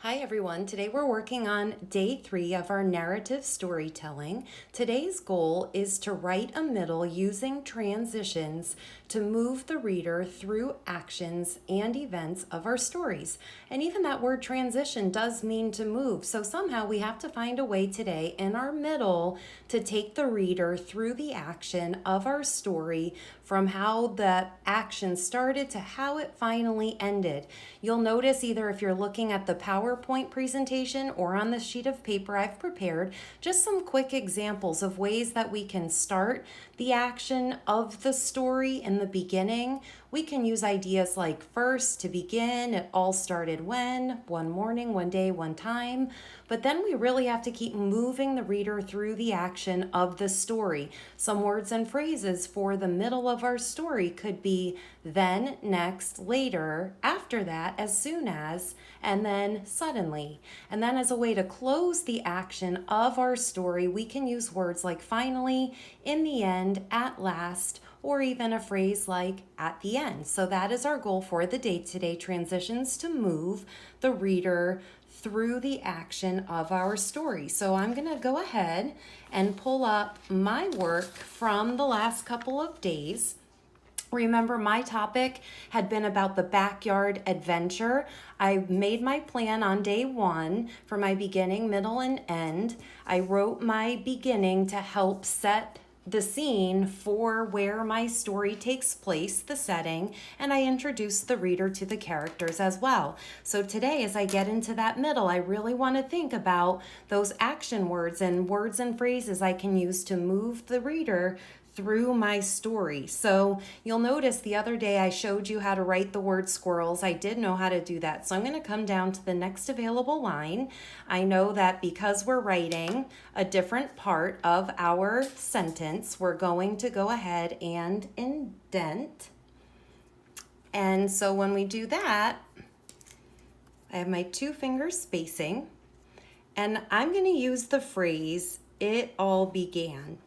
Hi everyone. Today we're working on day 3 of our narrative storytelling. Today's goal is to write a middle using transitions to move the reader through actions and events of our stories. And even that word transition does mean to move. So somehow we have to find a way today in our middle to take the reader through the action of our story from how the action started to how it finally ended. You'll notice either if you're looking at the PowerPoint presentation or on the sheet of paper I've prepared, just some quick examples of ways that we can start the action of the story in the beginning. We can use ideas like first, to begin, it all started when, one morning, one day, one time. But then we really have to keep moving the reader through the action of the story. Some words and phrases for the middle of our story could be then, next, later, after that, as soon as, and then suddenly. And then as a way to close the action of our story, we can use words like finally, in the end, at last, or even a phrase like at the end. So that is our goal for the day today, transitions to move the reader through the action of our story. So I'm going to go ahead and pull up my work from the last couple of days. Remember, my topic had been about the backyard adventure. I made my plan on day 1 for my beginning, middle, and end. I wrote my beginning to help set the scene for where my story takes place, the setting, and I introduced the reader to the characters as well. So today, as I get into that middle, I really want to think about those action words and phrases I can use to move the reader through my story. So you'll notice the other day I showed you how to write the word squirrels. I did know how to do that. So I'm going to come down to the next available line. I know that because we're writing a different part of our sentence, we're going to go ahead and indent. And so when we do that, I have my 2 fingers spacing, and I'm going to use the phrase, "It all began."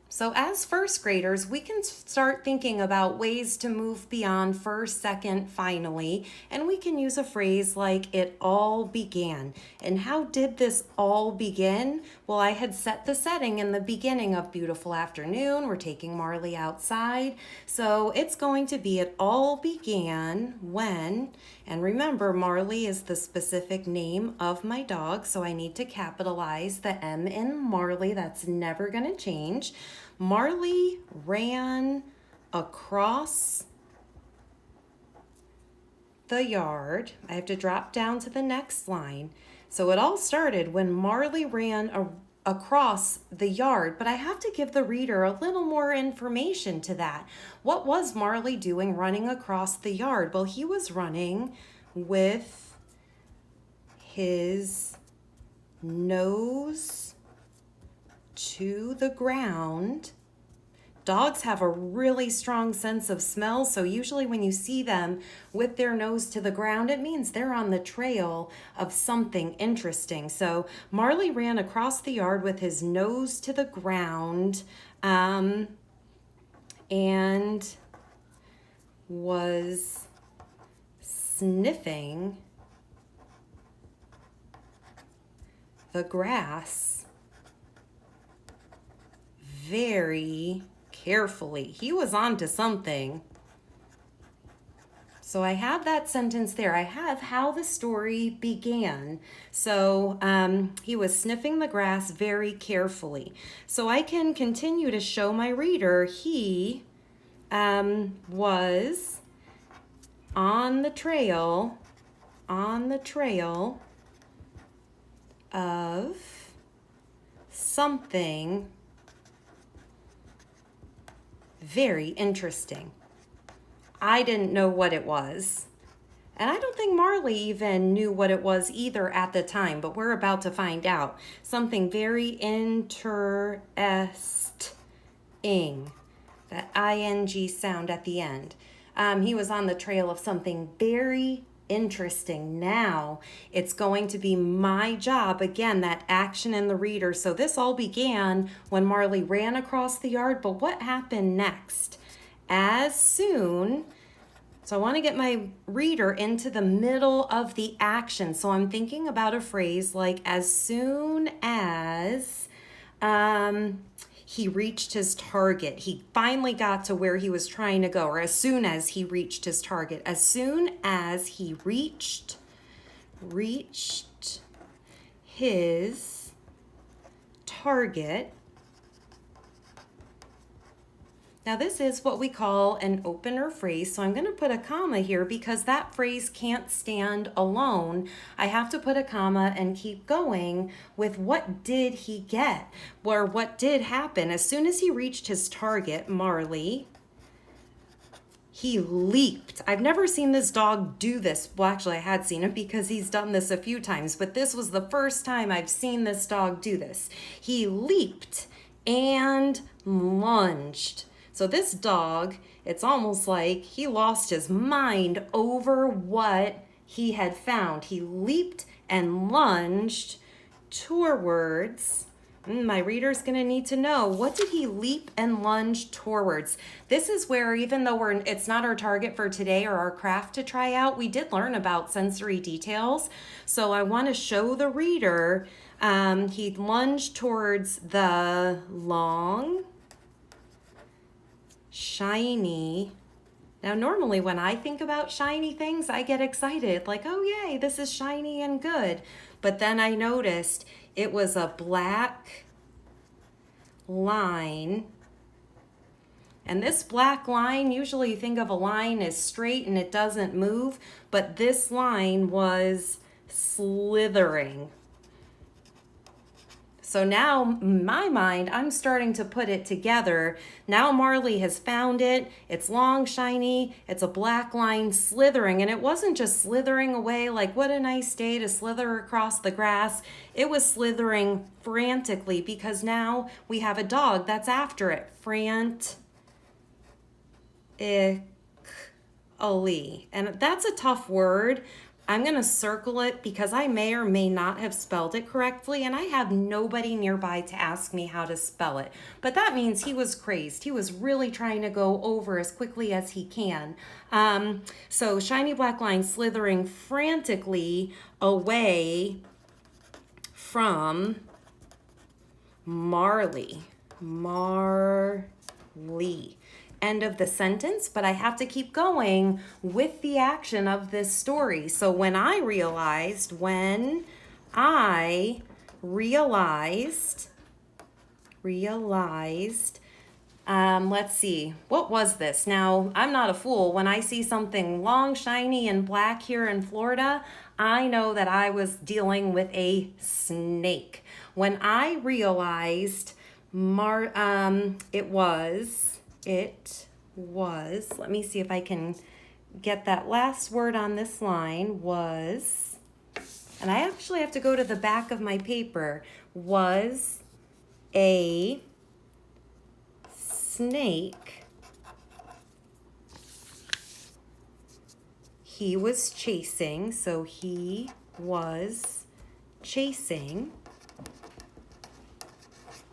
So as first graders, we can start thinking about ways to move beyond first, second, finally, and we can use a phrase like "it all began." And how did this all begin? Well, I had set the setting in the beginning of beautiful afternoon. We're taking Marley outside. So it's going to be "it all began when," and remember, Marley is the specific name of my dog, so I need to capitalize the M in Marley. That's never going to change. Marley ran across the yard. I have to drop down to the next line. So it all started when Marley ran across the yard, but I have to give the reader a little more information to that. What was Marley doing running across the yard? Well, he was running with his nose to the ground. Dogs have a really strong sense of smell, so usually when you see them with their nose to the ground, it means they're on the trail of something interesting. So Marley ran across the yard with his nose to the ground and was sniffing the grass very carefully. He was on to something. So I have that sentence there. I have how the story began. So he was sniffing the grass very carefully. So I can continue to show my reader he was on the trail of something very interesting. I didn't know what it was. And I don't think Marley even knew what it was either at the time, but we're about to find out. Something very interesting. That ing sound at the end. He was on the trail of something very interesting. Now it's going to be my job, again, that action in the reader. So this all began when Marley ran across the yard, but what happened next? As soon So I want to get my reader into the middle of the action. So I'm thinking about a phrase like, as soon as he reached his target, he finally got to where he was trying to go, or as soon as he reached his target, as soon as he reached his target. Now this is what we call an opener phrase, so I'm going to put a comma here because that phrase can't stand alone. I have to put a comma and keep going with what did he get, or what did happen. As soon as he reached his target, Marley, he leaped. I've never seen this dog do this. Well, actually, I had seen it because he's done this a few times, but this was the first time I've seen this dog do this. He leaped and lunged. So this dog, it's almost like he lost his mind over what he had found. He leaped and lunged towards. My reader's going to need to know, what did he leap and lunge towards? This is where, even though it's not our target for today or our craft to try out, we did learn about sensory details. So I want to show the reader, he lunged towards the long, shiny. Now, normally when I think about shiny things, I get excited, like, oh, yay, this is shiny and good. But then I noticed it was a black line. And this black line, usually you think of a line as straight and it doesn't move, but this line was slithering. So now, in my mind, I'm starting to put it together. Now Marley has found it. It's long, shiny. It's a black line slithering. And it wasn't just slithering away like, what a nice day to slither across the grass. It was slithering frantically because now we have a dog that's after it. Frantically. And that's a tough word. I'm going to circle it because I may or may not have spelled it correctly, and I have nobody nearby to ask me how to spell it. But that means he was crazed. He was really trying to go over as quickly as he can. So shiny black line slithering frantically away from Marley. End of the sentence, but I have to keep going with the action of this story. So when I realized, let's see, what was this? Now, I'm not a fool. When I see something long, shiny, and black here in Florida, I know that I was dealing with a snake. When I realized it was, let me see if I can get that last word on this line, was, and I actually have to go to the back of my paper, was a snake he was chasing. So he was chasing.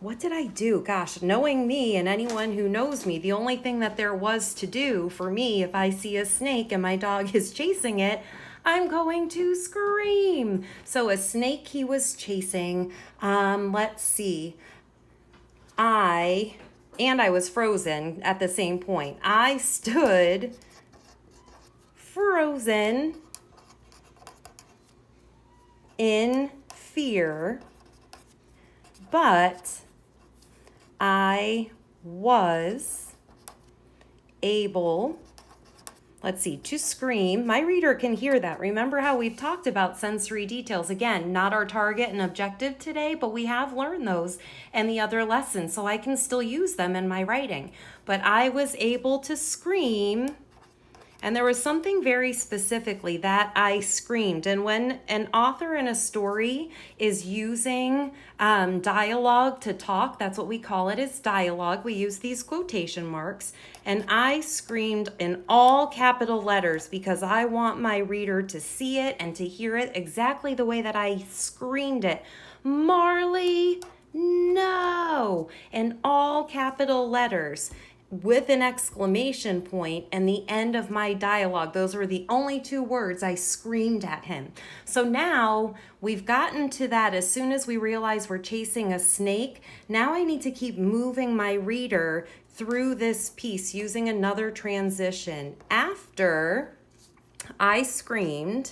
What did I do? Gosh, knowing me and anyone who knows me, the only thing that there was to do for me, if I see a snake and my dog is chasing it, I'm going to scream. So a snake he was chasing. Let's see. I was frozen at the same point. I stood frozen in fear, but I was able, to scream. My reader can hear that. Remember how we've talked about sensory details. Again, not our target and objective today, but we have learned those in the other lessons, so I can still use them in my writing. But I was able to scream. And there was something very specifically that I screamed. And when an author in a story is using dialogue to talk, that's what we call it, is dialogue. We use these quotation marks. And I screamed in all capital letters because I want my reader to see it and to hear it exactly the way that I screamed it. Marley, no! In all capital letters. with an exclamation point and the end of my dialogue. Those were the only two words I screamed at him. So now we've gotten to that. As soon as we realize we're chasing a snake, now I need to keep moving my reader through this piece using another transition. After I screamed,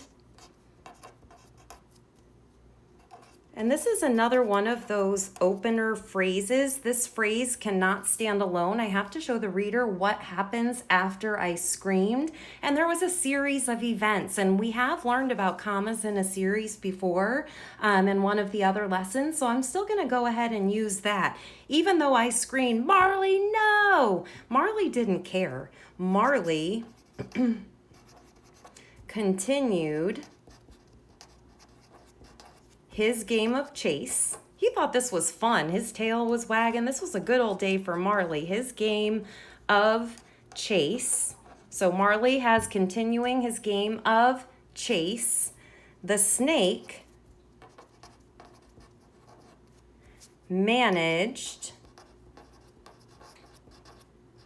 and this is another one of those opener phrases. This phrase cannot stand alone. I have to show the reader what happens after I screamed. And there was a series of events, and we have learned about commas in a series before in one of the other lessons. So I'm still going to go ahead and use that. Even though I screamed, "Marley, no!" Marley didn't care. Marley continued his game of chase. He thought this was fun. His tail was wagging. This was a good old day for Marley. His game of chase. So Marley has continuing his game of chase. The snake managed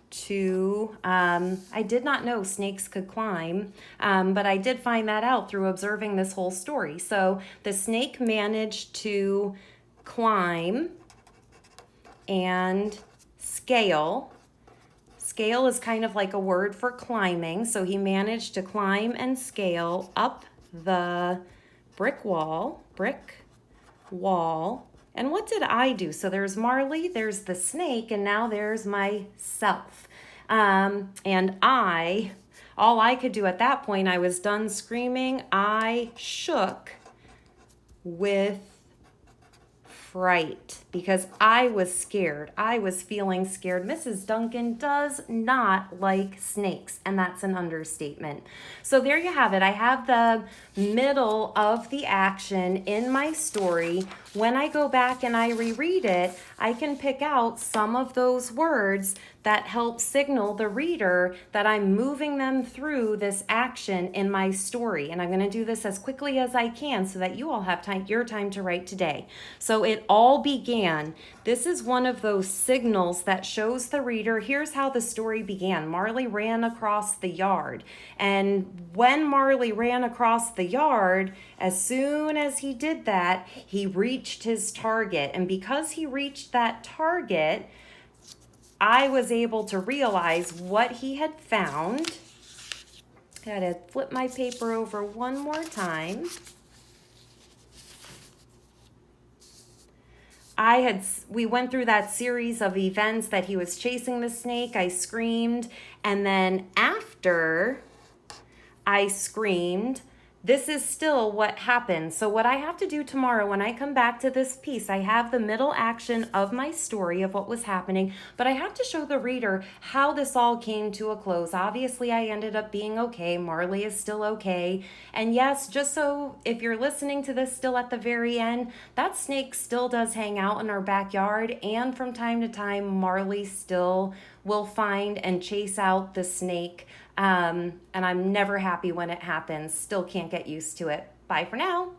to, I did not know snakes could climb, but I did find that out through observing this whole story. So the snake managed to climb and scale. Scale is kind of like a word for climbing. So he managed to climb and scale up the brick wall. And what did I do? So there's Marley, there's the snake, and now there's myself. And all I could do at that point, I was done screaming. I shook with fright because I was scared. I was feeling scared. Mrs. Duncan does not like snakes, and that's an understatement. So there you have it. I have the middle of the action in my story. When I go back and I reread it, I can pick out some of those words that help signal the reader that I'm moving them through this action in my story. And I'm going to do this as quickly as I can so that you all have your time to write today. So it all began. This is one of those signals that shows the reader, here's how the story began. Marley ran across the yard. And when Marley ran across the yard, as soon as he did that, he reached his target. And because he reached that target, I was able to realize what he had found. I had to flip my paper over one more time. We went through that series of events that he was chasing the snake. I screamed. And then after I screamed, this is still what happened. So what I have to do tomorrow when I come back to this piece, I have the middle action of my story of what was happening, but I have to show the reader how this all came to a close. Obviously, I ended up being okay. Marley is still okay. And yes, just so if you're listening to this still at the very end, that snake still does hang out in our backyard. And from time to time, Marley still will find and chase out the snake. And I'm never happy when it happens. Still can't get used to it. Bye for now.